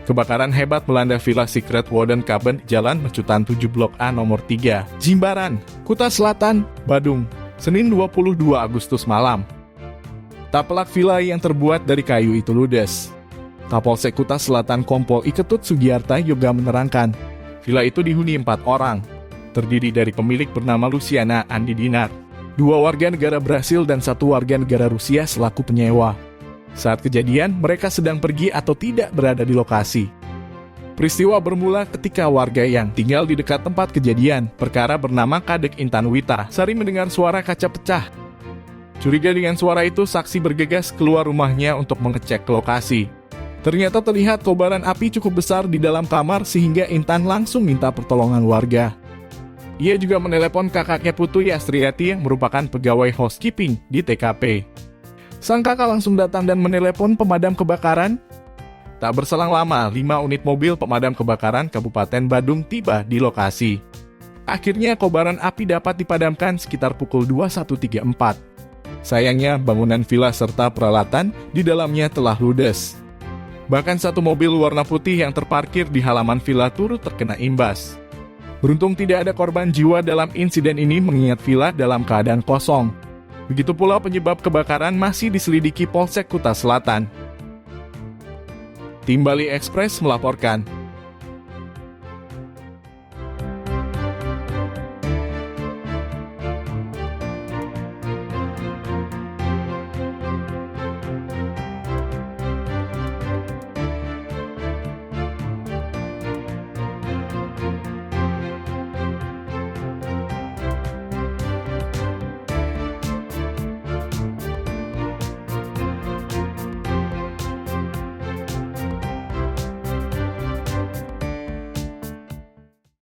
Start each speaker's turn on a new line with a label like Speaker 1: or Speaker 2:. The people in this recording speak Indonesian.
Speaker 1: Kebakaran hebat melanda Villa Secret Warden Cabin di Jalan Mecutan 7 Blok A nomor 3, Jimbaran, Kuta Selatan, Badung, Senin 22 Agustus malam. Tapelak villa yang terbuat dari kayu itu ludes. Kapolsek Kuta Selatan Kompol Iketut Sugiarta Yoga menerangkan, villa itu dihuni 4 orang, terdiri dari pemilik bernama Luciana Andi Dinar, 2 warga negara Brasil dan 1 warga negara Rusia selaku penyewa. Saat kejadian, mereka sedang pergi atau tidak berada di lokasi. Peristiwa bermula ketika warga yang tinggal di dekat tempat kejadian, perkara bernama Kadek Intan Wita, Sari mendengar suara kaca pecah. Curiga dengan suara itu, saksi bergegas keluar rumahnya untuk mengecek ke lokasi. Ternyata terlihat kobaran api cukup besar di dalam kamar sehingga Intan langsung minta pertolongan warga. Ia juga menelepon kakaknya Putu Yastriati yang merupakan pegawai housekeeping di TKP. Sang kakak langsung datang dan menelepon pemadam kebakaran. Tak berselang lama, 5 unit mobil pemadam kebakaran Kabupaten Badung tiba di lokasi. Akhirnya kobaran api dapat dipadamkan sekitar pukul 21.34. Sayangnya bangunan villa serta peralatan di dalamnya telah ludes. Bahkan 1 mobil warna putih yang terparkir di halaman villa turut terkena imbas. Beruntung tidak ada korban jiwa dalam insiden ini mengingat villa dalam keadaan kosong. Begitu pula penyebab kebakaran masih diselidiki Polsek Kuta Selatan. Tim Bali Express melaporkan.